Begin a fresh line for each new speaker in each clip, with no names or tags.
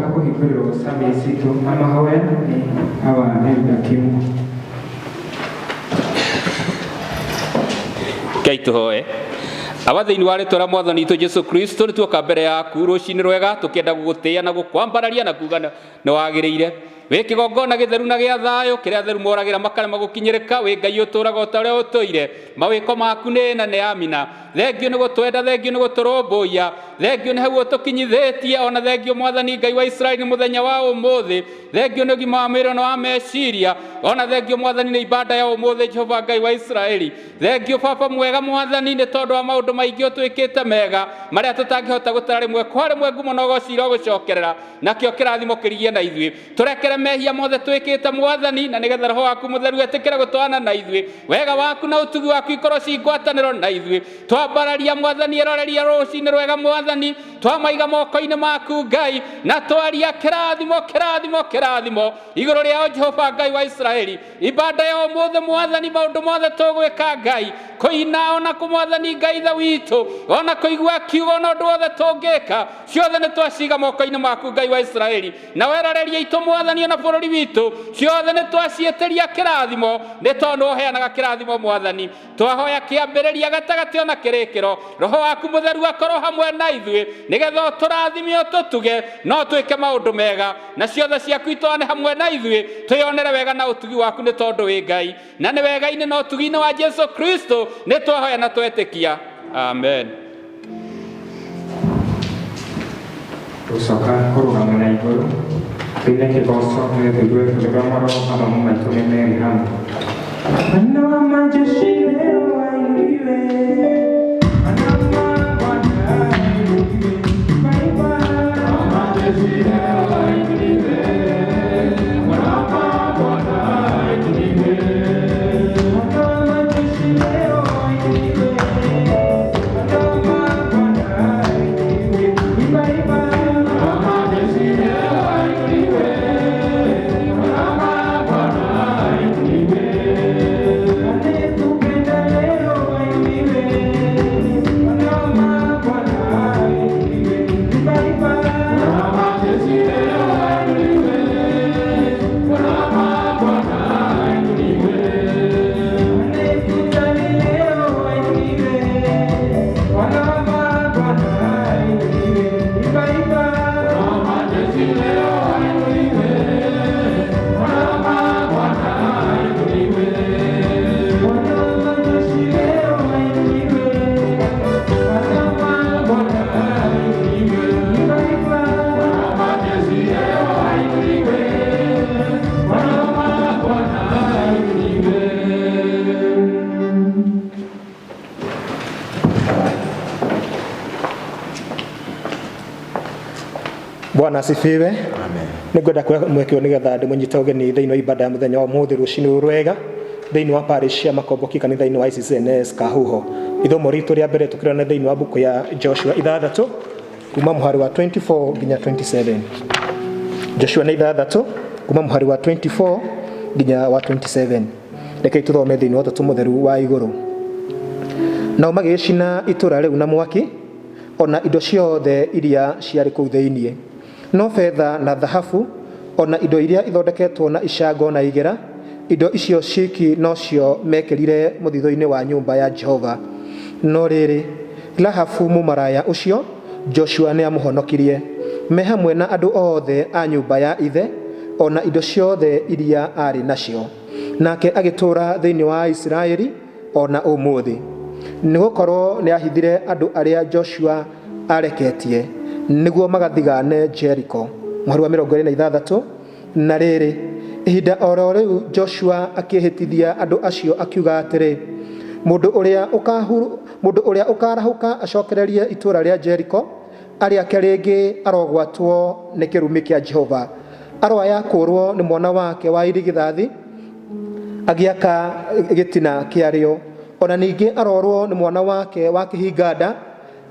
Tucoka kuhingũrĩrwo service itũ na mahoya nĩ aba Elder Kim.
Ngai tũhoe. Aba thĩinĩ wa rĩtwa rĩa Mwathani witũ Jesu Kristo nĩ tuoka mbere yaku rũcinĩ rwega tũkĩenda gũgũtĩĩa na gũkwambararia na kuuga nĩ wagĩrĩire. Wĩ kĩgongona gĩtheru na gĩa thayũ kĩrĩa atheru moragĩra makarema gũkinyĩrĩka, wĩ Ngai ũtũũraga o ta ũrĩa ũtũire. Mawĩko maku nĩ na nĩ amina. Thengio nĩ gũtwenda, thengio nĩ gũtũrũmbũiya, thengio nĩ hau ũtũkinyithĩtie, ona thengio Mwathani Ngai wa Isiraeli mũthenya wa ũmũthĩ. Thengio nĩ ũgima wa mwĩrĩ na wa meciria, ona thengio Mwathani nĩ ibada ya ũmũthĩ Jehova Ngai wa Isiraeli. Thengio Baba mwega Mwathani nĩ tondũ wa maũndũ maingĩ ũtwĩkĩte mega marĩa tũtangĩhota gũtara rĩmwe kwa rĩmwe ngumo na ũgocira ũgũcokerera, nakĩo kĩrathimo kĩrigie na ithuĩ. Tũrekere mehia mothe twĩkĩte Mwathani, na nĩgetha Roho waku mũtheru etĩkĩre gũtwarana na ithuĩ. Wega waku na ũtugi waku ikorwo ci ngwatanĩro na ithuĩ. Twambararia Mwathani eroreria rũcinĩ rwega Mwathani, twamaiga moko-inĩ maku Ngai, na twaria kĩrathimo kĩrathimo kĩrathimo igũrũ rĩao Jehova Ngai wa Isiraeli. Ibada ya ũmũthĩ Mwathani, maũndũ mothe tũgwĩka Ngai, kũina ona kũmwathani Ngai ithe witũ, ona kũigua kiugo na ũndũ wothe tũngĩka, ciothe nĩ twaciga moko-inĩ maku Ngai wa Isiraeli. Na weroreria itũ Mwathani ona bũrũri witũ, ciothe nĩ twaciĩtĩria kĩrathimo, nĩ tondũ ũheanaga kĩrathimo Mwathani. Twahoya kĩambĩrĩria gatagatĩ ona kĩrĩkĩro, Roho waku mũtheru akorwo hamwe na ithuĩ, nĩgetha ũtũrathime ũtũtuge no twĩke maũndũ mega, na ciothe ciaku itwarane hamwe na ithuĩ, twĩonere wega na ũtugi waku nĩ tondũ wĩ Ngai, na nĩ wega-inĩ na ũtugi-inĩ wa Jesu Kristo nĩ twahoya na twetĩkia. Amen.
Tucoka kũrũgama na igũrũ twĩne kĩgoco tũgĩthigue tũrũgamaro mathomo maitũ nĩ merĩ hamwe. Bwana wa majeshi leo ainuliwe, Bwana wa Bwana ainuliwe, Bwana wa majeshi leo ainuliwe, Bwana wa Bwana ainuliwe, Bwana wa majeshi leo ainuliwe, Bwana wa Bwana ainuliwe, Bwana wa majeshi leo ainuliwe, Bwana wa Bwana ainuliwe.
Bwana asifiwe. Amen. Nĩngwenda mwekĩo nĩgetha ndĩmũnyite ũgeni thĩinĩ wa ibada ya mũthenya wa ũmũthĩ rũcinĩ rwega thĩinĩ wa parish ya Makomboki kanitha-inĩ wa ICCNS Kahuho. Ithomo ritũ rĩa mbere tũkĩrona thĩinĩ wa buku ya Joshua 6 kuma mũhari wa 24 nginya 27. Joshua nĩ 6 kuma mũhari wa 24 nginya wa 27. Rekei tũthome thĩinĩ wa ũtatu mũtheru wa igũrũ. Nao magĩcina itũũra rĩu na mwaki, ona indo ciothe iria ciarĩ kũu thĩinĩ, no betha na thahabu, ona indo iria ithondeketwo na icango na igera, indo icio ciki no cio mekĩrire mũthithũ-inĩ wa nyũmba ya Jehova. No rĩrĩ, Rahabu mũmaraya ũcio Joshua nĩ amũhonokirie, me hamwe na andũ othe a nyũmba ya ithe, ona indo ciothe iria arĩ nacio. Nake agĩtũũra thĩinĩ wa Isiraeli ona ũmũthĩ, nĩgũkorwo nĩ ahithire andũ arĩa Joshua areketie nĩguo magathigane Jericho. Mũhari wa 26. Na rĩrĩ, ihinda oro rĩu Joshua akĩhĩtithia andũ acio akiuga atĩrĩ, mũndũ ũrĩa ũkarahũka acokererie itũũra rĩa Jericho, arĩake rĩngĩ arogwatwo nĩ kĩrumi kĩa Jehova. Aroya kũrwo nĩ mwana wake wa irigithathi, agĩaka gĩtina kĩarĩo. Ona ningĩ arorwo nĩ mwana wake wa kĩhinganda,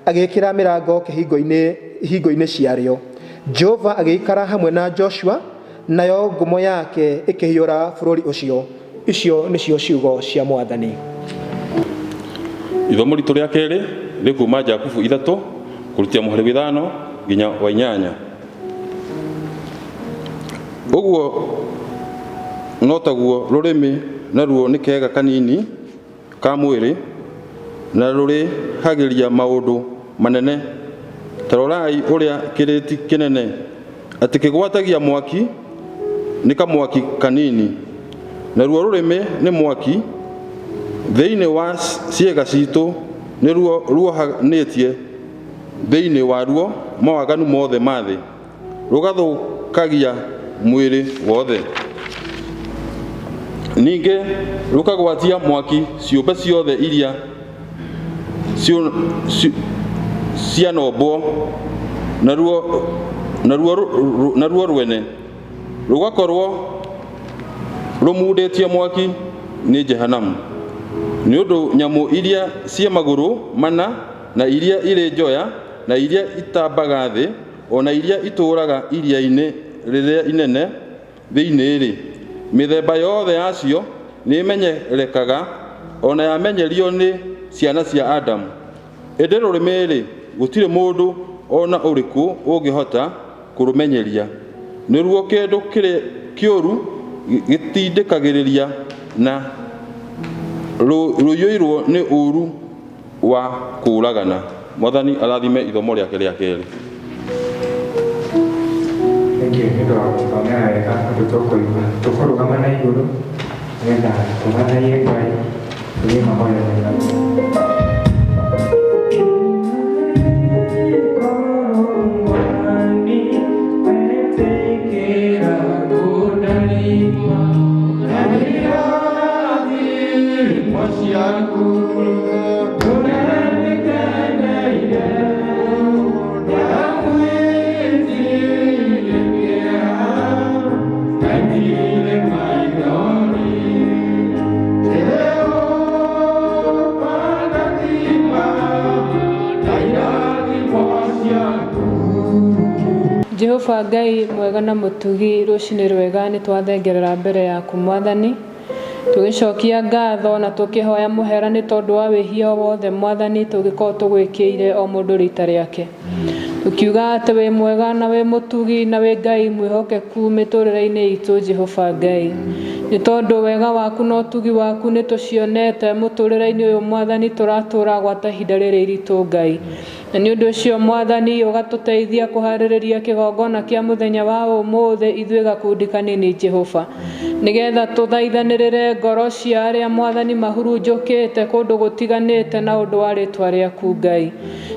agĩkĩra mĩrango ihingo-inĩ ciarĩo. Jehova agĩikara hamwe na Joshua, nayo ngumo yake ĩkĩhiũra bũrũri ũcio. Icio nĩcio ciugo cia Mwathani.
Ithomo ritũ rĩa kerĩ rĩ kuma Jakubu 3 kũrutia mũhari wa 5 nginya wa 8. Uguo no taguo rurimi naruo ni kega kanini ka mwiri na ruri hagiria maundu manene. Tarorai uria kiriti kinene ati kigwatagia mwaki ni kamwaki kanini, naruo rurimi ni mwaki thiini wa ciega citu niruo ruohanitie thiini waruo mawaganu mothe mathi rugathukagia mwiri wothe. Ninge rukagwatia mwaki ciumbe ciothe iria cianombo naruo rwene rugakorwo rumuditie mwaki ni Jehanamu, ni undu nyamu iria cia maguru mana na iria iri njoya na iria itambaga thi ona iria ituraga iria-ini riria inene thiini ri mithemba yothe yacio ni menyerekaga ona yamenyerio ni ciana cia Adamu. Indi rurimi ri gutire mundu ona uriku ungihota kurumenyeria, niruo kindu kiri kiuru gitindikagiriria na ruyuirwo ni uru wa kuragana. Mwathani arathime ithomo riake ria keri.
Tukorugama na iguru ngetha tumathaiye Ngai tugie mahoya mega.
Jehova Ngai mwega na mutugi, rucini rwega ni twathengerera mbere yaku Mwathani, tugicokia ngatho na tukihoya muhera ni tondu wa wihia wothe Mwathani tugikorwo tugwikiire o mundu rita riake. Tukiuga ati wi mwega na wi mutugi na wi Ngai mwihokeku miturire-ini itu Jehova Ngai, ni tondu wega waku na utugi waku ni tucionete muturire-ini uyu Mwathani turatura gwata ihinda riri iritu Ngai. Na ni undu ucio Mwathani ugatuteithia kuhaririria kigongona kia muthenya wa umuthi ithue gakundi kanini Jehova, nigetha tuthaithanirire ngoro cia aria Mwathani mahurunjukite kundu gutiganite na undu wa ritwa riaku Ngai.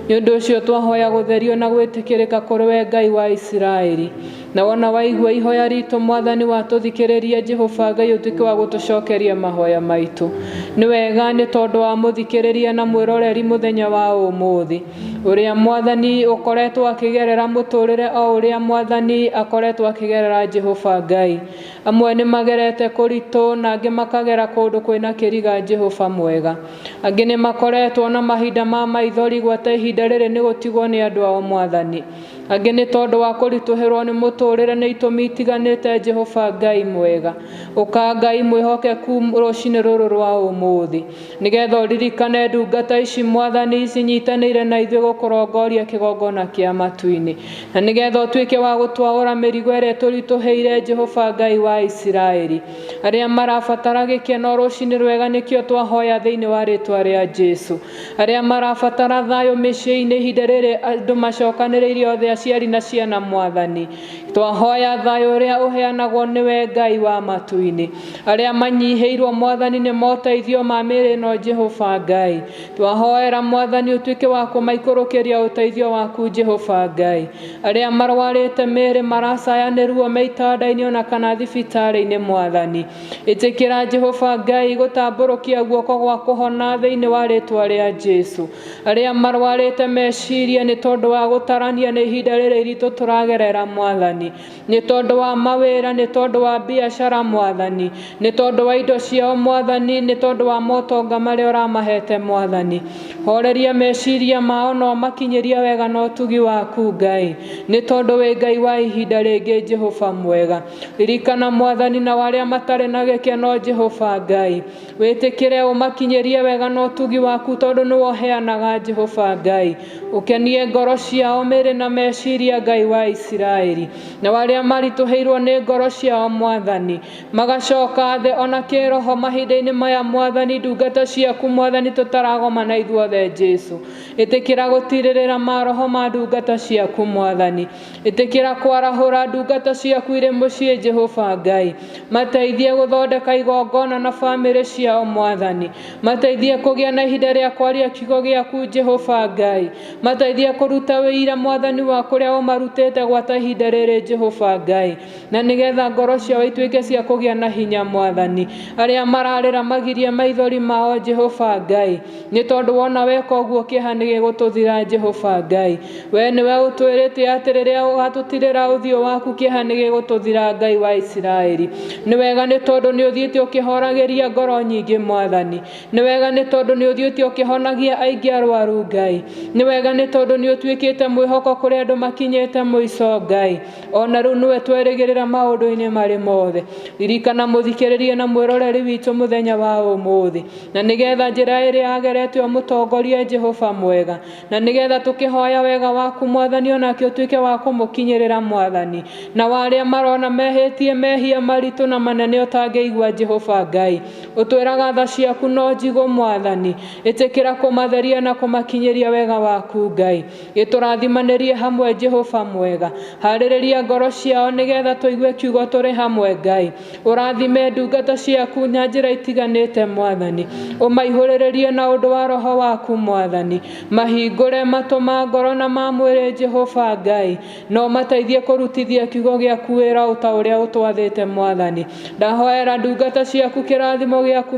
Ni undu ucio twahoya gutherio na gwitikirika kuri we Ngai wa Israeli, na wona waigua ihoya ritu Mwathani watuthikiriria Jehova Ngai utuike wa gutucokeria mahoya maitu. Ni wega ni tondu wa muthikiriria na mwiroreri muthenya wa umuthi uria Mwathani ukoretwo akigerera muturire o uria Mwathani akoretwo akigerera Jehova Ngai. Amwe ni magerete kuritu na angi makagera kundu kwina kiriga Jehova mwega, angi ni makoretwo na mahinda ma maithori gwata ihinda riri ni gutigwo ni andu ao Mwathani, angi ni tondu wa kurituhirwo ni muturire ni itumi itiganite Jehova Ngai mwega. Uka Ngai mwihokeku rucini ruru rwa umuthi, nigetha uririkane ndungata ici Mwathani cinyitanire na ithuĩ gukurongoria kigongona kia matu-ini, na nigetha utuike wa gutwaura mirigo ĩrĩa turituheire Jehova Ngai wa Israeli. Aria marabatara gikeno rucini rwega nikio twahoya thiini wa ritwa ria Jesu. Aria marabatara thayo mĩciĩ-inĩ ihinda rĩrĩ andu macokanĩrĩirie othe aciari na ciana Mwathani, twahoya thayo uria uheanagwo niwe Ngai wa matu-ini. Aria manyiheirwo Mwathani ni moteithio ma mĩĩrĩ no Jehova Ngai, twahoera Mwathani utuike wa kumaikurukiria uteithio waku Jehova Ngai. Aria marwarite mĩĩrĩ maracayanĩrwo me itanda-inĩ ona kana thibitari-inĩ Mwathani, itikira Jehova Ngai gutamburukia guoko gwa kuhona thiini wa ritwa ria Jesu. Aria marwarite meciria ni tondu wa gutarania ni ihinda rĩrĩ iritu turagerera Mwathani, ni tondu wa mawira, ni tondu wa biashara Mwathani, ni tondu wa indo ciao Mwathani, ni tondu wa motonga maria uramahete Mwathani, horeria meciria mao no makinyiria wega no tugi waku Ngai, ni tondu we Ngai wa ihinda ringi Jehova mwega. Ririkana Mwathani na waria matare na gikeno Jehova Ngai, witikire umakinyirie wega no tugi waku tondu ni woheanaga Jehova Ngai. Ukenie ngoro ciao mĩĩrĩ na meciria Ngai wa Isiraeli na waria marituheirwo ni ngoro ciao Mwathani magacoka the ona kiroho mahinda-ini maya Mwathani ndungata ciaku Mwathani tutaragoma na ithuothe Jesu itikira gutiririra maroho ma ndungata ciaku Mwathani itikira kwarahura ndungata ciaku ire mucii Jehova Ngai mateithie guthondeka igongona na family ciao Mwathani mateithie kugia na ihinda ria kwaria kiugo giaku Jehova Ngai mateithie kuruta wira Mwathani wa kuria umarutite gwata ihinda riri Jehova Ngai na nigetha ngoro ciao ituike cia kugia na hinya Mwathani aria mararira magirie maithori mao Jehova Ngai ni tondu wona weka uguo kiha ni gigututhira Jehova Ngai we niwe utwirite atiriria ugatutirira uthio waku kiha ni gigututhira Ngai wa Isiraeli ni wega ni tondu ni uthiite ukihoragiria ngoro nyingi Mwathani ni wega ni tondu ni uthiite ukihonagia aingi arwaru Ngai ni wega ni tondu ni utuikite mwihoko kuri andu makinyite muico Ngai ona riu niwe twerigirira maundu-ini mari mothe ririkana muthikiririe na mwiroreri witu muthenya wa umuthi na nigetha njira iri ageretio mutongorie Jehova mwega na nigetha tukihoya wega waku Mwathani onake utuike wa kumukinyirira Mwathani na waria marona mehitie mehia maritu na manene utangeigua Jehova Ngai utwiraga tha ciaku no njigu Mwathani itikira kumatheria na kumakinyiria wega waku Ngai iturathimanĩrie hamwe Jehova mwega harĩrĩria ngoro ciao nigetha tuigue kiugo turi hamwe Ngai urathime ndungata ciaku na njĩra itiganĩte Mwathani umaihũrĩrĩrie na ũndũ wa roho waku Mwathani mahingũre matũ ma ngoro na ma mwĩrĩ Jehova Ngai no mateithie kũrutithia kiugo gĩaku wĩra o ta ũrĩa ũtwathĩte Mwathani ndahoera ndungata ciaku kĩrathimo gĩaku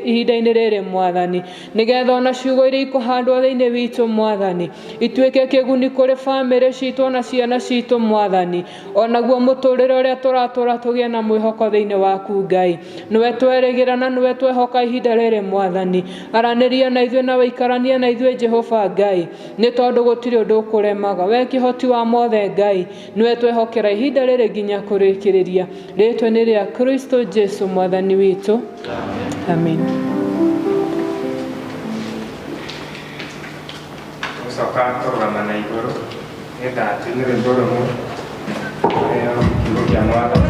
ihinda-inĩ rĩrĩ Mwathani nigetha ona ciugo iria ikũhandwo thĩinĩ witũ Mwathani ituĩke kĩguni kũrĩ family citũ na ciana citũ Mwathani onaguo mũtũrĩre ũrĩa tũratũra tũgĩe na mwĩhoko thĩinĩ waku Ngai niwe twerĩgĩra na niwe twehoka ihinda rĩrĩ Mwathani aranĩria na ithuĩ na wĩikaranie na ithuĩ Jehova Ngai nĩ tondũ gũtirĩ ũndũ ũkũremaga we kĩhoti wa mothe Ngai niwe twehokera ihinda rĩrĩ nginya kũrĩkĩrĩria rĩtwa nĩ rĩa Kristo Jesu Mwathani witũ amen.
Soka tũrũgama na igũrũ nĩgetha tuine rwĩmbo rũmwe rũrĩa kiugo kĩa Mwathani.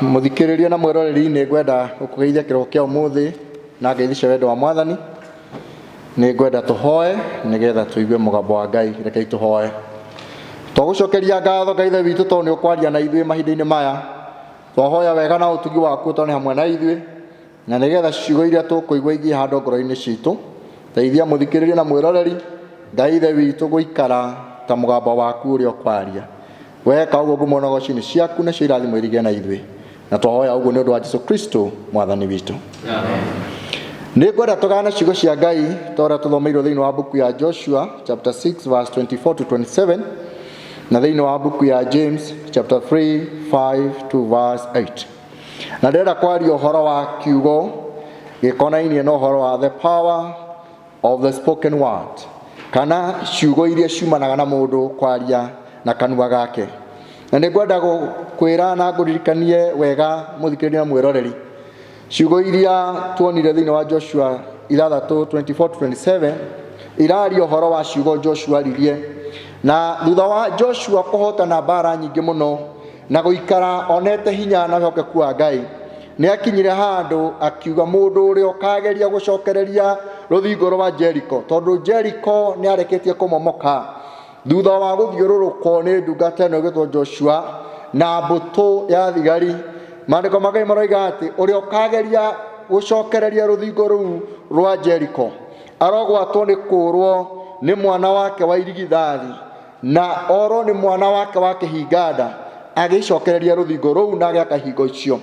Muthikiriria na mwiroreri ni ngwenda gukugeithia kiroko kia umuthi na ngeithice wendo wa Mwathani ni ngwenda tuhoe nigetha tuigue mugambo wa Ngai rekei tuhoe twagucokeria ngatho Ngai ithe witũ tondũ nĩ ũkwaria na ithuĩ mahinda-inĩ maya twahoya wega na ũtugi waku tondũ nĩ hamwe na ithuĩ na nigetha ciugo iria tũkũigua igie handũ ngoro-inĩ citũ teithia muthikiriria na mwiroreri Ngai ithe witũ gũikara ta mugambo waku ũrĩa ũkwaria weka ũguo ngumo na gocini ciaku na cio irathimo irige na ithuĩ na twahoya ũguo nĩ ũndũ wa Jesu Kristo Mwathani witũ amen. Nĩ ngwenda tũgane ciugo cia Ngai tondũ tũthomeirwo thĩinĩ wa buku ya Joshua chapter 6 verse 24 to 27 na thĩinĩ wa buku ya James chapter 3 5 to verse 8 na ndĩrenda kwaria ũhoro wa kiugo gĩkonainie na ũhoro wa the power of the spoken word kana ciugo iria ciumanaga na mũndũ kwaria na kanua gake na nĩ ngwenda kwĩra na ngũririkanie wega mũthikĩrĩria na mwĩroreri ciugo iria tuonire thĩinĩ wa Joshua 3:24-27 iraria ũhoro wa ciugo Joshua aririe na thutha wa Joshua kũhotana mbara nyingĩ mũno na gũikara onete hinya na wĩhokeku wa Ngai nĩ akinyire handũ akiuga mũndũ ũrĩa ũkageria gũcokereria rũthingo rwa Jericho tondũ Jericho nĩ areketie kũmomoka thutha wa gũthiũrũrũkwo nĩ ndungata ĩno ĩgĩtwo Joshua na mbũtũ ya thigari maandĩko ma Ngai maroiga atĩ ũrĩa ũkageria gucokereria ruthingo ruu rwa Jericho arogwatwo ni kurwo ni mwana wake wa irigithathi na oro ni mwana wake wa kihinganda agicokereria ruthingo ruu na agiaka hingo icio.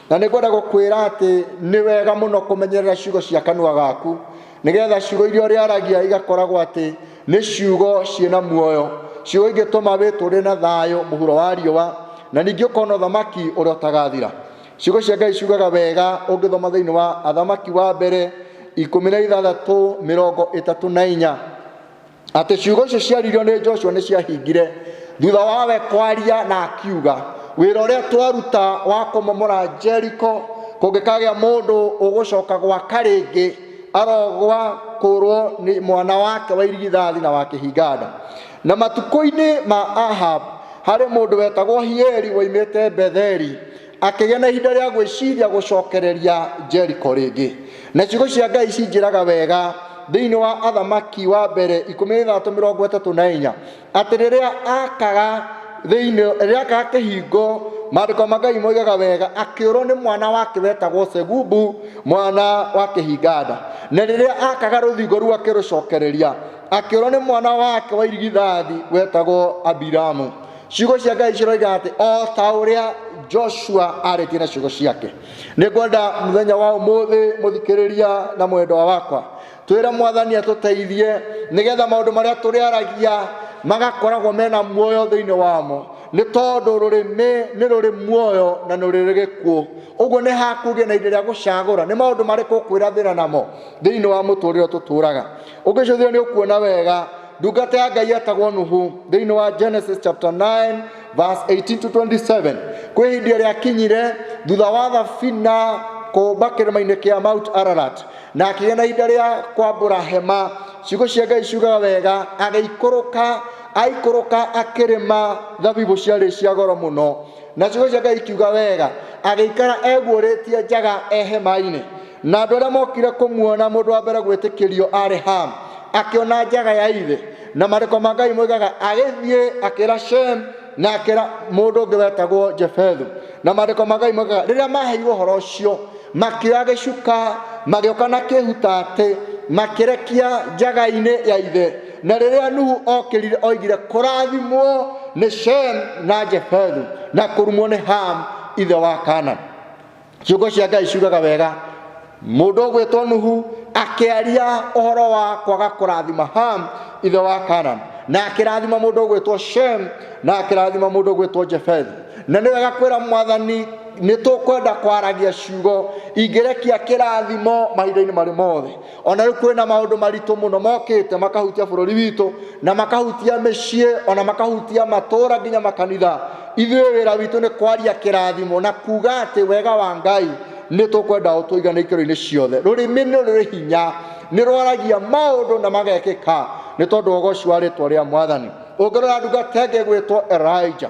Na nikwenda gukwira ati ni wega muno kumenyerera ciugo cia kanua gaku nigetha ciugo iria riaragia igakoragwo ati ni ciugo ciina muoyo, ciugo ingituma witũre na thayo muhuro wa riũa na ningĩ ũkona thamaki ũrĩa ũtagathira. Ciugo cia Ngai ciugaga wega ũngĩthoma thĩinĩ wa Athamaki wa mbere 16:34 atĩ ciugo icio ciaririo nĩ Joshua nĩ ciahingire thutha wawe kwaria na akiuga wĩra ũrĩa twaruta wa kũmomora Jericho kũngĩkagĩa mũndũ ũgũcoka gwaka rĩngĩ arogwa kũrwo nĩ mwana wake wa irigithathi na wa kĩhinganda. Na matukũ-inĩ ma Ahab harĩ mũndũ wetagwo Hieli woimĩte Betheli akĩgĩa na ihinda rĩa gwĩciria gũcokereria Jericho rĩngĩ. Na ciugo cia Ngai cinjĩraga wega thĩinĩ wa Athamaki wa mbere 13:34 atĩ rĩrĩa akaga kĩhingo maandĩko ma Ngai moigaga wega akĩũrwo nĩ mwana wake wetagwo Segubu mwana wa kĩhinganda. Na rĩrĩa akaga rũthingo rũu akĩrũcokereria akĩũrwo nĩ mwana wake wa irigithathi wetagwo Abiramu. Ciugo cia Ngai ciroiga atĩ o ta ũrĩa Joshua arĩtie na ciugo ciake. Nĩngwenda mũthenya wa ũmũthĩ mũthikĩrĩria na mwendwa wakwa twĩre Mwathani atũteithie nĩgetha maũndũ marĩa tũrĩaragia magakoragwo mena muoyo thĩinĩ wamo, nĩ tondũ rũrĩmĩ nĩ rũrĩ muoyo na nĩ rũrĩ gĩkuũ. Ũguo nĩ hakugĩa na ihinda rĩa gũcagũra nĩ maũndũ marĩkũ ũkwĩrathĩra namo thĩinĩ wa mũtũũrĩre tũtũũraga. Ũngĩcũthĩrĩria nĩ ũkuona wega ndungata ya Ngai etagwo Nuhu thĩinĩ wa Genesis chapter 9:18-27 kwĩ hĩndĩ ĩrĩa akinyire thutha wa thabina kũũmba kĩrĩma-inĩ kĩa Mount Ararat na akĩgĩa na ihinda rĩa kwambũra hema. Ciugo cia Ngai ciugaga wega aikũrũka akĩrĩma thabibu ciarĩ cia goro mũno. Na ciugo cia Ngai kiuga wega agĩikara eguũrĩtie njaga hema-inĩ. Na andũ arĩa mokire kũmuona mũndũ wa mbere gwĩtĩkĩrio arĩ Ham akĩona njaga ya ithe. Na maandĩko ma Ngai moigaga agĩthiĩ akĩra Shem na akĩra mũndũ ũngĩ wetagwo Jefethu. Na maandĩko ma Ngai moigaga rĩrĩa maheirwo ũhoro ũcio makĩoya gĩcuka magĩũka na kĩhutatĩ makĩrekia njaga-inĩ ya ithe. Na rĩrĩa Nuhu okĩrire oigire kũrathimwo nĩ Shem na Jefethu na kũrumwo nĩ Ham ithe wa Kaanani. Ciugo cia Ngai ciugaga wega mũndũ ũgwĩtwo Nuhu akĩaria ũhoro wa kwaga kũrathima Ham ithe wa Kaanani na akĩrathima mũndũ ũgwĩtwo Shem na akĩrathima mũndũ ũgwĩtwo Jefethu. Na nĩ wega kwĩra Mwathani nĩ tũkwenda kwaragia ciugo ingĩrekia kĩrathimo mahinda-inĩ marĩ mothe. Ona rĩu kwĩna maũndũ maritũ mũno mokĩte makahutia bũrũri witũ na makahutia mĩciĩ ona makahutia matũũra nginya makanitha. Ithuĩ wĩra witũ nĩ kwaria kĩrathimo na kuga atĩ wega wa Ngai nĩ tũkwenda ũtũigane ikĩro-inĩ ciothe. Rũrĩmĩ nĩ rũrĩ hinya nĩ rwaragia maũndũ na magekĩka nĩ tondũ wa ũgoci wa rĩĩtwa rĩa Mwathani. Ũngĩrora ndungata ĩngĩ ĩgwĩtwo Elijah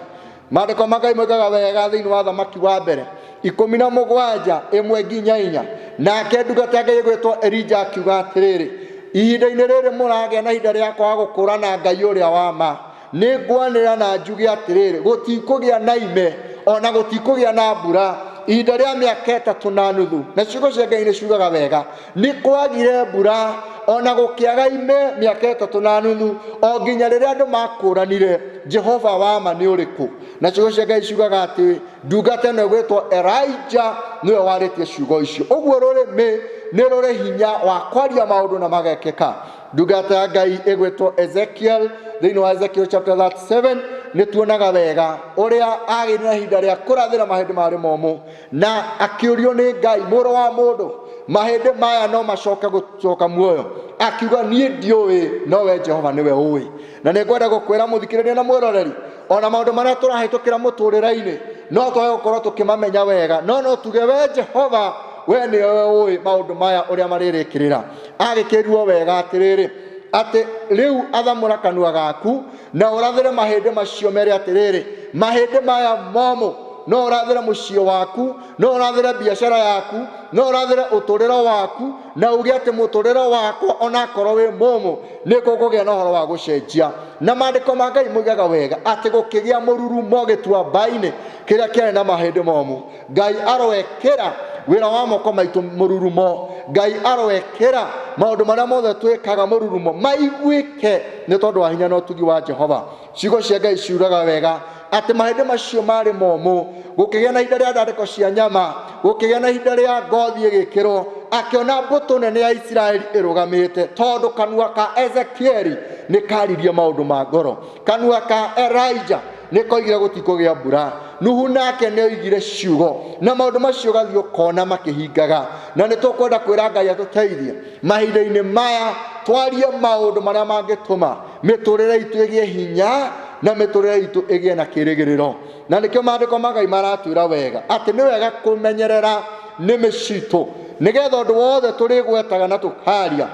maandĩko ma Ngai moigaga wega thĩinĩ wa Athamaki wa mbere 17:1-4 nake ndungata Ngai ĩgwĩtwo Elija akiuga atĩrĩrĩ ihinda-inĩ rĩrĩ mũragĩa na ihinda rĩa kwaga gũkũũrana Ngai ũrĩa wa ma. Nĩ ngwanĩra na njuge atĩrĩrĩ gũtikũgĩa na ime ona gũtikũgĩa na mbura ihinda rĩa mĩaka 3.5. Na ciugo cia Ngai nĩ ciugaga wega nĩ kwagire mbura ona gũkĩaga ime mĩaka 3.5 o nginya rĩrĩa andũ makũũranire Jehova wa ma nĩ ũrĩkũ. Na ciugo cia Ngai ciugaga atĩ ndungata ĩno ĩgwĩtwo Elijah nĩwe warĩtie ciugo icio. Ũguo rũrĩmĩ nĩ rũrĩ hinya wa kwaria maũndũ na magekĩka. Ndungata ya Ngai ĩgwĩtwo Ezekiel thĩinĩ wa Ezekiel chapter 37 nĩ tuonaga wega ũrĩa agĩrĩ na ihinda rĩa kũrathĩra mahĩndĩ marĩ momũ na akĩũrio nĩ Ngai mũrũ wa mũndũ mahĩndĩ maya no macoke gũcoka muoyo. Akiuga niĩ ndiũĩ no we Jehova nĩwe ũĩ. Na nĩ ngwenda gũkwĩra mũthikĩrĩria na mwĩroreri ona maũndũ marĩa tũrahĩtũkĩra mũtũũrĩre-inĩ no tũhe gũkorwo tũkĩmamenya wega no tuge we Jehova we nĩwe ũĩ maũndũ maya ũrĩa marĩrĩkĩrĩra. Agĩkĩrwo wega atĩrĩrĩ atĩ rĩu athamũra kanua gaku na ũrathĩre mahĩndĩ macio mere atĩrĩrĩ mahĩndĩ maya momũ no ũrathĩre mũciĩ waku no ũrathĩre biacara yaku no ũrathĩre ũtũũrĩre waku na uge atĩ mũtũũrĩre wakwa onakorwo wĩ mũmũ nĩ gũkũgĩa na ũhoro wa gũcenjia. Na maandĩko ma Ngai moigaga wega atĩ gũkĩgĩa mũrurumo gĩtuamba-inĩ kĩrĩa kĩarĩ na mahĩndĩ momũ Ngai aroekĩra wĩra wa moko maitũ mũrurumo. Ngai arowekera maũndũ marĩa mothe twĩkaga mũrurumo maiguĩke nĩ tondũ wa hinya na ũtugi wa Jehova. Ciugo cia Ngai ciuraga wega atĩ mahĩndĩ macio marĩ momũ, gũkĩgĩa na ihinda rĩa ndandĩko cia nyama, gũkĩgĩa na ihinda rĩa ngothi ĩgĩkĩrwo, akĩona mbũtũ nene ya Isiraeli ĩrũgamĩte, tondũ kanua ka Ezekieli nĩ karirie maũndũ ma ngoro, kanua ka Elijah nĩ koigire gũtikũgĩa mbura, Nuhu nake nĩ oigire ciugo, na maũndũ macio gathiĩ ũkona makĩhingaga. Na nĩ tũkwenda kwĩra Ngai atũteithie mahinda-inĩ maya twarie maũndũ marĩa mangĩtũma mĩtũrĩre itũ ĩgĩe hinya na mĩtũrĩre itũ ĩgĩe na kĩrĩgĩrĩro. Na nĩkĩo maandĩko ma Ngai maratwĩra wega atĩ nĩ wega kũmenyerera nĩmĩ citũ, nĩgetha ũndũ wothe tũrĩgwetaga na tũkaria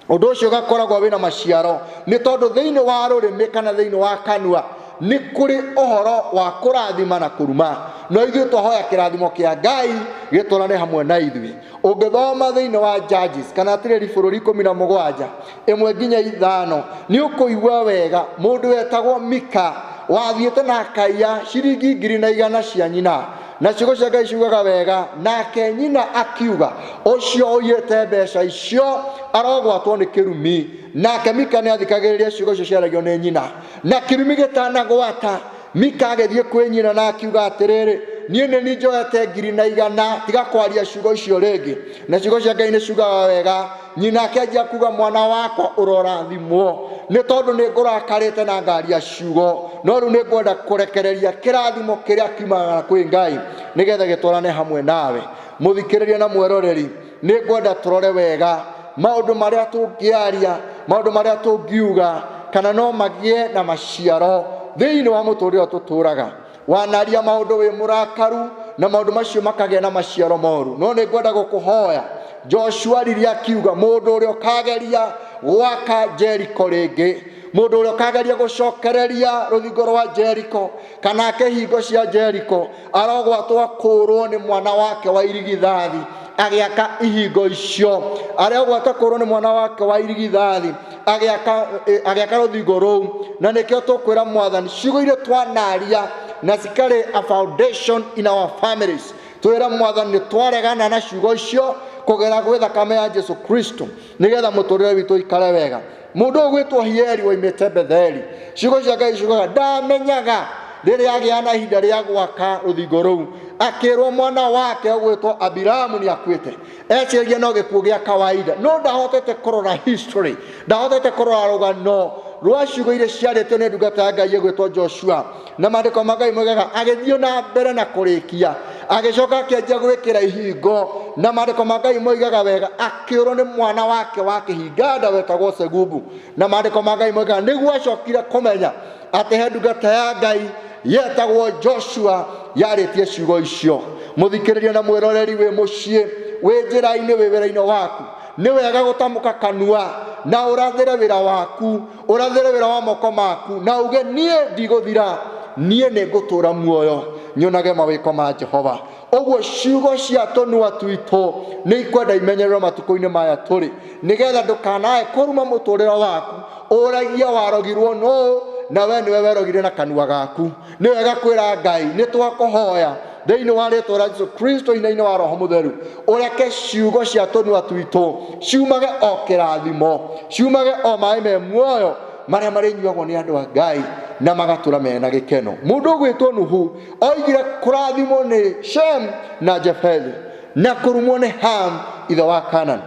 ũndũ ũcio ũgakoragwo wĩna maciaro, nĩ tondũ thĩinĩ wa rũrĩmĩ kana thĩinĩ wa kanua nĩ kũrĩ ũhoro wa kũrathima na kũruma. No ithuĩ twahoya kĩrathimo kĩa Ngai gĩtũrane hamwe na ithuĩ. Ũngĩthoma thĩinĩ wa Judges kana atĩrĩrĩ bũrũri 17 1 nginya 5 nĩ ũkũigua wega mũndũ wetagwo Mika wathiĩte na akaiya ciringi 100 cia nyina, na ciugo cia Ngai ciugaga wega, nake nyina akiuga ũcio ũiyĩte mbeca icio arogwatwo nĩ kĩrumi. Nake Mika nĩ athikagĩrĩria ciugo icio ciaragio nĩ nyina, na kĩrumi gĩtanagwata Mika agĩthiĩ kwĩ nyina na akiuga atĩrĩrĩ, niĩ nĩ niĩ njoete 100 tiga kwaria ciugo icio rĩngĩ. Na ciugo cia Ngai nĩ ciugaga wega, nyina akĩanjia kuga mwana wakwa ũrorathimwo, nĩ tondũ nĩ ngũrakarĩte na ngaria ciugo, no rĩu nĩ ngwenda kũrekereria kĩrathimo kĩrĩa kiumaga kwĩ Ngai nĩgetha gĩtwarane hamwe nawe. Mũthikĩrĩria na mwĩroreri, nĩ ngwenda tũrore wega maũndũ marĩa tũngĩaria, maũndũ marĩa tũngiuga kana no magĩe na maciaro thĩinĩ wa mũtũrĩre tũtũraga. Wanaria maũndũ wĩ mũrakaru na maũndũ macio makagĩa na maciaro moru. No nĩ ngwenda gũkũhoya, Joshua rĩrĩa akiuga mũndũ ũrĩa ũkageria gwaka Jeriko rĩngĩ, mũndũ ũrĩa ũkageria gũcokereria rũthingo rwa Jeriko kana kĩhingo cia Jeriko arogwatwo kũrwo nĩ mwana wake wa irigithathi agĩaka ihingo icio. Arogwatwo kũrwo nĩ mwana wake wa irigithathi agĩaka rũthingo rũu. Na nĩkĩo tũkwĩra Mwathani ciugo iria twanaria na cikarĩ a foundation in our families, twĩra Mwathani nĩ twaregana na ciugo icio kũgera gwĩ thakame ya Jesu Kristo nĩgetha mũtũrĩre witũ ikare wega. Mũndũ ũgwĩtwo Hieri woimĩte Betheli, ciugo cia Ngai ciugaga ndamenyaga rĩrĩa agĩa na ihinda rĩa gwaka rũthingo rũu, akĩrwo mwana wake ũgwĩtwo Abiramu nĩ akuĩte. Eciria no gĩkuũ gĩa kawaida, no ndahotete kũrora history, ndahotete kũrora rũgano rwa ciugo iria ciarĩtwo nĩ ndungata ya Ngai ĩgwĩtwo Joshua. Na maandĩko ma Ngai moigaga agĩthiĩ na mbere na kũrĩkia, agĩcoka akĩanjia gwĩkĩra ihingo. Na maandĩko ma Ngai moigaga wega akĩũrwo nĩ mwana wake wa kĩhinga wetagwo Segubu. Na maandĩko ma Ngai moigaga nĩguo acokire kũmenya atĩ he ndungata ya Ngai yetagwo Joshua yarĩtie ciugo icio. Mũthikĩrĩria na mwĩroreri wĩ mũciĩ, wĩ njĩra-inĩ, wĩ wĩra-inĩ waku, nĩ wega gũtamũka kanua na ũrathĩre wĩra waku, ũrathĩre wĩra wa moko maku na uge niĩ ndigũthira, niĩ nĩ ngũtũra muoyo nyonage mawĩko ma Jehova. Ũguo ciugo cia tũnua twitũ nĩ ikwenda imenyererwo matukũ-inĩ maya tũrĩ, nĩgetha ndũkanae kũruma mũtũrĩre waku ũragia warogirwo no na we nĩwe werogire na kanua gaku. Nĩ wega kwĩra Ngai nĩ twakũhoya thĩinĩ wa rĩĩtwa rĩa Jesu Kristo hinya-inĩ wa Roho Mũtheru, ũreke ciugo cia tũnua twitũ ciumage o kĩrathimo, ciumage o maĩ me muoyo marĩa marĩnyuagwo nĩ andũ a Ngai na magatũra mena gĩkeno. Mũndũ ũgwĩtwo Nuhu oigire kũrathimwo nĩ Shem na Jefethi na kũrumwo nĩ Ham ithe wa Canaan.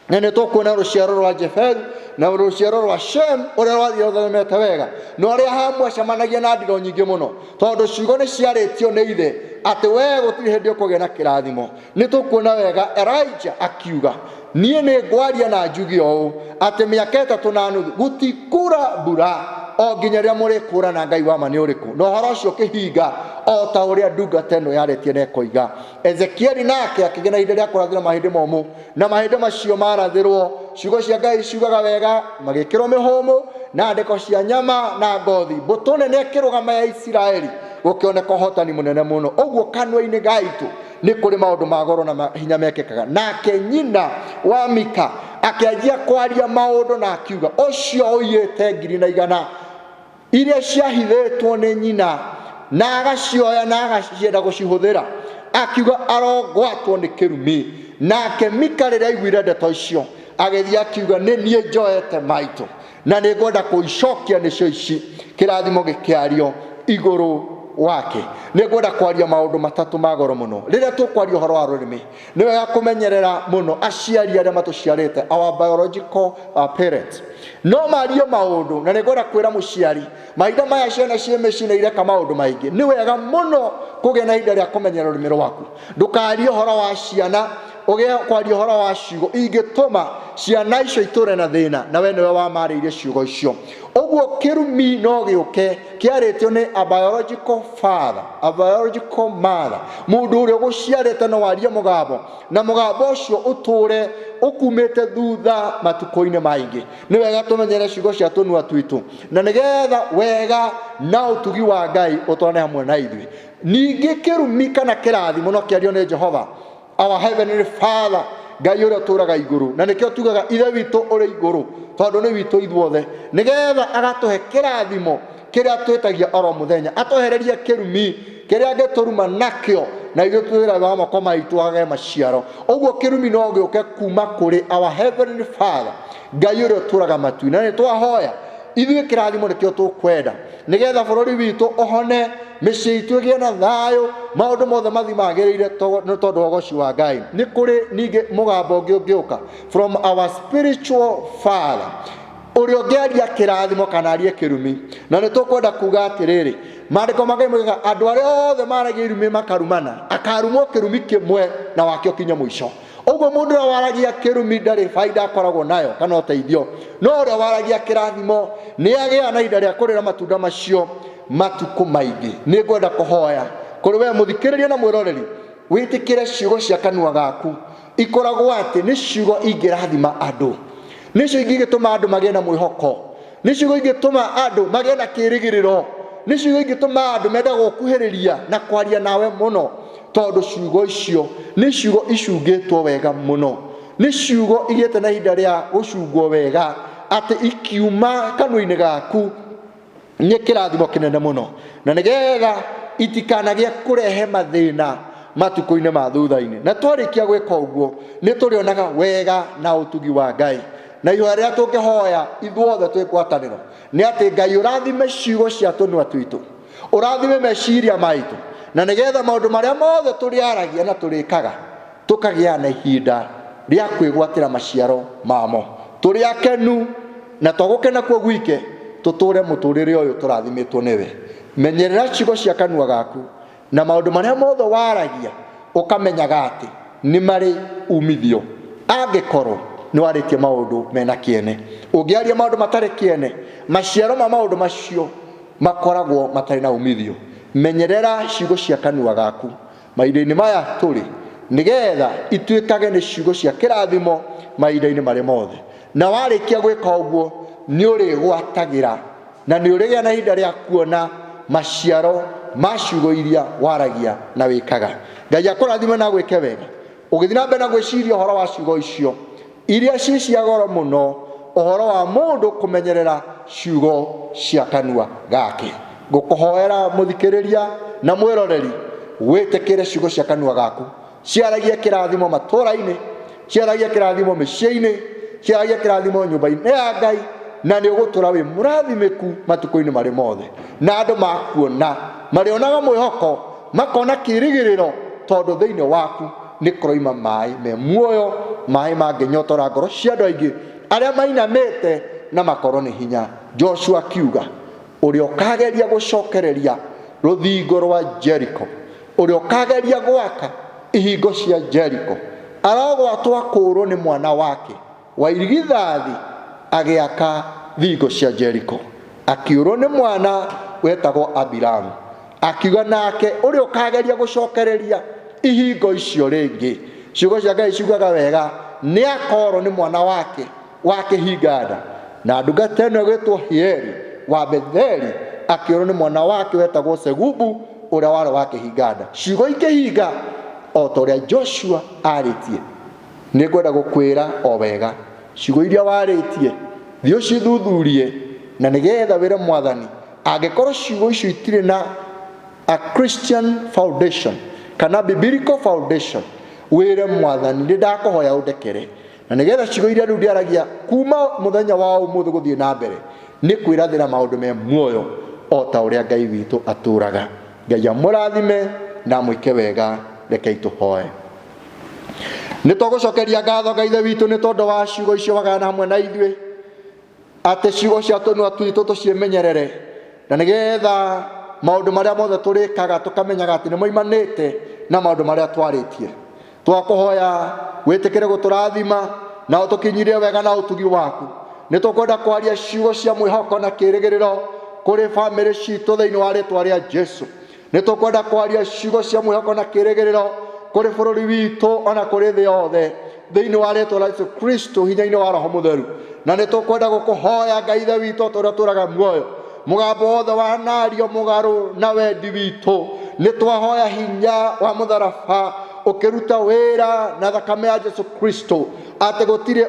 Na nĩ tũkuona rũciaro rwa Jefethi na rũciaro rwa Shem ũrĩa rwathiĩ rũtheremete wega, no arĩa Hamu acemanagia na ndiro nyingĩ mũno, tondũ ciugo nĩ ciarĩtio nĩ ithe atĩ we gũtirĩ hĩndĩ ũkũgĩa na kĩrathimo. Nĩ tũkuona wega Elijah akiuga niĩ nĩ ngwaria na njuge ũũ atĩ mĩaka 3 na nuthu gũtikura mbura o nginya rĩrĩa mũrĩkũrana Ngai wa ma nĩ ũrĩkũ. Na ũhoro ũcio ũkĩhinga o ta ũrĩa ndungata ĩno yarĩtie na ĩkoiga. Ezekieli nake akĩgĩa na ihinda rĩa kũrathĩra mahĩndĩ momũ, na mahĩndĩ macio marathĩrwo. Ciugo cia Ngai ciugaga wega magĩkĩrwo mĩhũmũ na ndeko cia nyama na ngothi, mbũtũ nene ĩkĩrũgama ya Isiraeli gũkĩoneka ũhotani mũnene mũno. Ũguo kanua-inĩ gaitũ nĩ kũrĩ maũndũ ma goro na hinya mekĩkaga. Nake nyina wa Mika akĩanjia kwaria maũndũ na akiuga ũcio ũiyĩte 100 iria ciahithĩtwo nĩ nyina na agacioya na agacienda gũcihũthĩra akiuga arogwatwo nĩ kĩrumi. Nake Mika rĩrĩa aiguire ndeto icio agĩthiĩ akiuga nĩ niĩ njoete maitũ na nĩ ngwenda kũicokia nĩcio ici. Kĩrathimo gĩkĩario igũrũ wake. Nĩ ngwenda kwaria maũndũ matatũ ma goro mũno. Rĩrĩa tũkwaria ũhoro wa rũrĩmĩ nĩ wega kũmenyerera mũno aciari arĩa matũciarĩte, our biological parents. No marie maũndũ na nĩ ngwenda kwĩra mũciari mahinda maya ciana ciĩ mĩciĩ ireka maũndũ maingĩ. Nĩ wega mũno kũgĩa na ihinda rĩa kũmenyera rũrĩmĩ rwaku. Ndũkarie ũhoro wa ciana, ũgĩe kwaria ũhoro wa ciugo ingĩtũma ciana icio itũre na thĩna na we nĩwe wamarĩire ciugo icio. Ũguo kĩrumi no gĩũke kĩarĩtio nĩ a biological father, a biological mother, mũndũ ũrĩa ũgũciarĩte no warie mũgambo na mũgambo ũcio ũtũre ũkumĩte thutha matukũ-inĩ maingĩ. Nĩ wega tũmenyere ciugo cia tũnua twitũ na nĩgetha wega na ũtugi wa Ngai ũtwane hamwe na ithuĩ. Ningĩ kĩrumi kana kĩrathimo no kĩario nĩ Jehova, our heavenly Father, Ngai ũrĩa ũtũraga igũrũ. Na nĩkĩo tugaga ithe witũ ũrĩ igũrũ tondũ nĩ witũ ithuothe, nĩgetha agatũhe kĩrathimo kĩrĩa twĩtagia oro mũthenya, atwehererie kĩrumi kĩrĩa angĩtũruma nakĩo na ithuĩ twĩraga moko maitũ agage maciaro. Ũguo kĩrumi no gĩũke kuma kũrĩ our heavenly Father, Ngai ũrĩa ũtũraga matu-inĩ. Na nĩ twahoya ithuĩ kĩrathimo nĩkĩo tũkwenda nĩgetha bũrũri witũ ũhone, mĩciĩ itũ ĩgĩe na thayũ, maũndũ mothe mathi magĩrĩire nĩ tondũ wa ũgoci wa Ngai. Nĩ kũrĩ ningĩ mũgambo ũngĩ ũngĩũka from our spiritual father ũrĩa ũngĩaria kĩrathimo kana arie kĩrumi. Na nĩ tũkwenda kuga atĩrĩrĩ, maandĩko ma Ngai moigaga andũ arĩa othe maragia irumi makarumana, akarumwo kĩrumi kĩmwe na wakĩo kinya mũico. Ũguo mũndũ ũrĩa waragia kĩrumi ndarĩ baida akoragwo nayo kana ũteithio, no ũrĩa waragia kĩrathimo nĩ agĩa na ihinda rĩa kũrĩra matunda macio matukũ maingĩ. Nĩ ngwenda kũhoya kũrĩ we mũthikĩrĩria na mwĩroreri, wĩtĩkĩre ciugo cia kanua gaku ikoragwo atĩ nĩ ciugo ingĩrathima andũ, nĩ ciugo ingĩtũma andũ magĩe na mwĩhoko, nĩ ciugo ingĩtũma andũ magĩe na kĩĩrĩgĩrĩro, nĩ ciugo ingĩtũma andũ mende gũkuhĩrĩria na kwaria nawe mũno, tondũ ciugo icio nĩ ciugo icungĩtwo wega mũno, nĩ ciugo igĩte na ihinda rĩa gũcungwo wega atĩ ikiuma kanua-inĩ gaku nĩ kĩrathimo kĩnene mũno, na nĩgetha itikanagĩe kũrehe mathĩna matukũ-inĩ ma thutha-inĩ. Na twarĩkia gwĩka ũguo nĩ tũrĩonaga wega na ũtugi wa Ngai. Na ihoya rĩrĩa tũngĩhoya ithuothe twĩ ngwatanĩro nĩ atĩ Ngai ũrathime ciugo cia tũnua twitũ, ũrathime meciria maitũ, na nĩgetha maũndũ marĩa mothe tũrĩaragia na tũrĩkaga tũkagĩa na ihinda rĩa kwĩgwatĩra maciaro mamo, tũrĩ akenu na twagũkena kuo gwike tũtũre mũtũrĩre ũyũ tũrathimĩtwo nĩwe. Menyerera ciugo cia kanua gaku na maũndũ marĩa mothe waragia ũkamenyaga atĩ nĩ marĩ umithio, angĩkorwo nĩ warĩtie maũndũ mena kĩene. Ũngĩaria maũndũ matarĩ kĩene, maciaro ma maũndũ macio makoragwo matarĩ na umithio. Menyerera ciugo cia kanua gaku mahinda-inĩ maya tũrĩ, nĩgetha ituĩkage nĩ ciugo cia kĩrathimo mahinda-inĩ marĩa mothe. Na warĩkia gwĩka ũguo nĩ ũrĩgwatagĩra na nĩ ũrĩgĩa na ihinda rĩa kuona maciaro ma ciugo iria waragia na wĩkaga. Ngai akũrathime na gwĩke wega, ũgĩthiĩ na mbere na gwĩciria ũhoro wa ciugo icio iria ci cia goro mũno, ũhoro wa mũndũ kũmenyerera ciugo cia kanua gake. Ngũkũhoera mũthikĩrĩria na mwĩroreri, wĩtĩkĩre ciugo cia kanua gaku ciaragie kĩrathimo matũũra-inĩ, ciaragie kĩrathimo mĩciĩ-inĩ, ciaragie kĩrathimo nyũmba-inĩ ya Ngai, na nĩ ũgũtũra wĩ mũrathimĩku matukũ-inĩ marĩ mothe. Na andũ makuona marĩonaga mwĩhoko, makona kĩĩrĩgĩrĩro, tondũ thĩinĩ waku nĩ kũroima maĩ me muoyo, maĩ mangĩnyotora ngoro cia andũ aingĩ arĩa mainamĩte na makorwo nĩ hinya. Joshua akiuga ũrĩa ũkageria gũcokereria rũthingo rwa Jericho, ũrĩa ũkageria gwaka ihingo cia Jericho, arogwatwo akũũrwo nĩ mwana wake wa irigithathi agĩaka thingo cia Jericho. Akiũrwo nĩ mwana wetagwo Abiramu, akiuga nake ũrĩa ũkageria gũcokereria ihingo icio rĩngĩ. Ciugo cia Ngai ciugaga wega, nĩ akorwo nĩ mwana wake wa kĩhinganda, na ndungata ĩno ĩgwĩtwo Hieri wa Betheli akĩũrwo nĩ mwana wake wetagwo Segubu ũrĩa warĩ wa kĩhinganda. Ciugo ikĩhinga o ta ũrĩa Joshua arĩtie. Nĩ ngwenda gũkwĩra o wega, ciugo iria warĩtie thiĩ ũcithuthurie, na nĩgetha wĩre Mwathani angĩkorwo ciugo icio itirĩ na a Christian foundation, kana biblical foundation wire mwathani ndi ndakuhoya undekere na nigetha cigo iria riu ndiaragia kuma muthenya wa umuthi guthie na mbere ni kwirathira maundu me muoyo o ta uria Ngai witu aturaga. Ngai amurathime na mwike wega, rekei tuhoe. Nĩ tũgũcokeria ngatho Ngai ithe witũ nĩ tondũ wa ciugo icio wagana hamwe na ithuĩ, atĩ ciugo cia tũnua twitũ tũciĩmenyerere, na nĩgetha maũndũ marĩa mothe tũrĩkaga tũkamenyaga atĩ nĩ moimanĩte na maũndũ marĩa twarĩtie. Twakũhoya wĩtĩkĩre gũtũrathima na ũtũkinyirie wega na ũtugi waku. Nĩ tũkwenda kwaria ciugo cia mwĩhoko na kĩĩrĩgĩrĩro kũrĩ bamĩrĩ citũ thĩinĩ wa rĩĩtwa rĩa Jesũ. Nĩ tũkwenda kwaria ciugo cia mwĩhoko na kĩĩrĩgĩrĩro kũrĩ bũrũri witũ ona kũrĩ thĩ yothe thĩinĩ wa rĩĩtwa rĩa Jesũ Kristo hinya-inĩ wa Roho Mũtheru. Na nĩ tũkwenda gũkũhoya Ngai ithe witũ tũrĩa tũraga muoyo, mũgambo wothe wanario mũgarũ na wendi witũ, nĩ twahoya hinya wa mũtharaba ũkĩruta wĩra na thakame ya Jesũ Kristo, atĩ gũtirĩ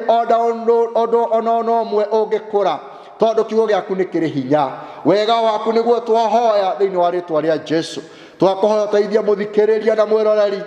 ũndũ ona ũmwe ũngĩkũra, tondũ kiugo gĩaku nĩ kĩrĩ hinya. Wega waku nĩguo twahoya thĩinĩ wa rĩĩtwa rĩa Jesũ. Twakũhoya ũteithie mũthikĩrĩria na mwĩroreri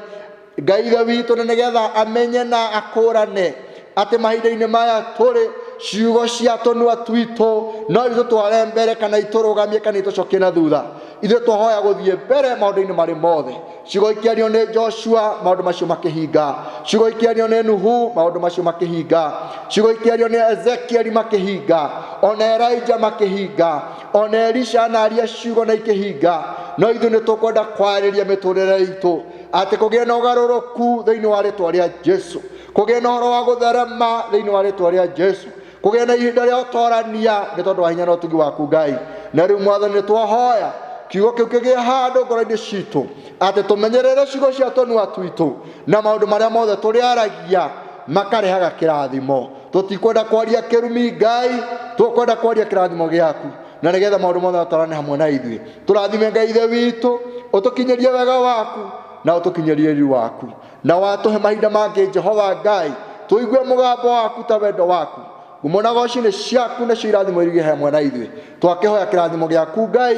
Ngai ithe witũ, na nĩgetha amenye na akũrane atĩ mahinda-inĩ maya tũrĩ ciugo cia tũnua twitũ no itũtware mbere kana itũrũgamie kana itũcokie na thutha. Ithuĩ twahoya gũthiĩ mbere maũndũ-inĩ marĩ mothe. Ciugo ikĩario nĩ Joshua, maũndũ macio makĩhinga. Ciugo ikĩario nĩ Nuhu, maũndũ macio makĩhinga. Ciugo ikĩario nĩ Ezekieli makĩhinga, ona Elijah makĩhinga, ona Elisha na aria ciugo na ikĩhinga. No ithuĩ nĩ tũkwenda kwarĩria mĩtũrĩre itũ atĩ kũgĩe na ũgarũrũku thĩinĩ wa rĩĩtwa rĩa Jesũ, kũgĩe na ũhoro wa gũtherema thĩinĩ wa rĩĩtwa rĩa Jesũ, kũgĩe na ihinda rĩa ũtorania nĩ tondũ wa hinya na ũtugi waku Ngai. Na rĩu Mwathani nĩ twahoya kiugo kĩu kĩgĩe handũ ngoro-inĩ citũ, atĩ tũmenyerere ciugo cia tũnua twitũ na maũndũ marĩa mothe tũrĩaragia makarehaga kĩrathimo. Tũtikwenda kwaria kĩrumi Ngai, tũkwenda kwaria kĩrathimo gĩaku, na nĩgetha maũndũ mothe matwarane hamwe na ithuĩ. Tũrathime Ngai ithe witũ, ũtũkinyĩrie wega waku na ũtũkinyĩrie riiri waku, na watũhe mahinda mangĩ Jehova Ngai tũigue mũgambo waku ta wendo waku. Ngumo na goci-inĩ ciaku nacio irathimo irige hamwe na ithuĩ. Twakĩhoya kĩrathimo gĩaku Ngai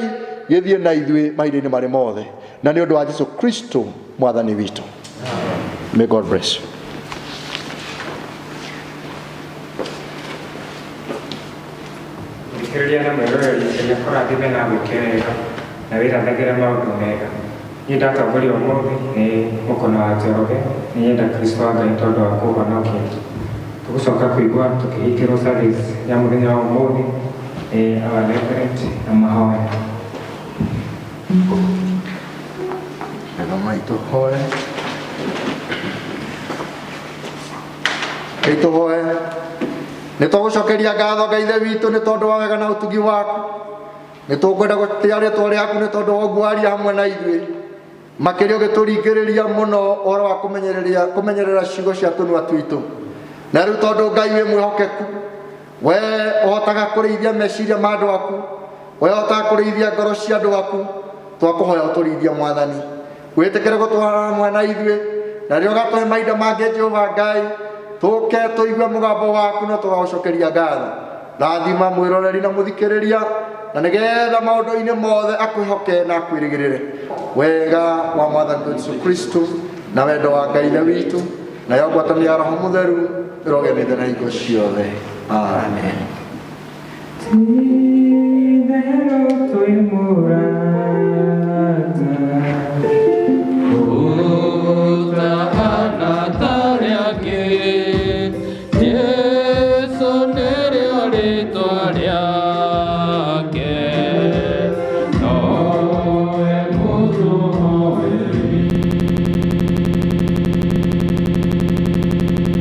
gĩthiĩ na ithuĩ mahinda-inĩ marĩ mothe, na nĩ ũndũ wa Jesũ Kristo Mwathani witũ. May God bless you.
Thikĩrĩria na mwĩroreri Ngai akũrathime na gwĩke wega na wĩrathagĩre maũndũ mega. Niĩ ndatongoria ũmũthĩ nĩ mũkono wa Njoroge, nĩ nyenda Kristo wa Ngai tondũ wa kũhonokia. Tũgũcoka kũigua tũkĩhingĩrwo service ya mũthenya wa ũmũthĩ our reverend na mahoya.
Wega maitũ hoe. Ngai tũhoe. Nĩ tũgũcokeria ngatho Ngai ithe witũ nĩ tondũ wa wega na ũtugi waku. Nĩ tũkwenda gũtĩĩa rĩĩtwa rĩaku nĩ tondũ wa ũguo waria hamwe na ithuĩ, makĩria ũgĩtũringĩrĩria mũno ũhoro wa kũmenyerera ciugo cia tũnua twitũ. Na rĩu tondũ Ngai wĩ mwĩhokeku, we ũhotaga kũrĩithia meciria ma andũ aku, we ũhotaga kũrĩithia ngoro cia andũ aku, twakũhoya ũtũrĩithie Mwathani, wĩtĩkĩre gũtwarana hamwe na ithuĩ, na rĩo ũgatũhe mahinda mangĩ Jehova Ngai, tũke tũigue mũgambo waku na tũgagũcokeria ngatho. Rathima mwĩroreri na mũthikĩrĩria, na nĩgetha maũndũ-inĩ mothe akwĩhoke na akwĩrĩgĩrĩre. Wega wa Mwathani Jesũ Kristo na wendo wa Ngai ithe witũ na yo ngwatanĩro ya Roho Mũtheru ĩrogemete na hingo ciothe. Amen.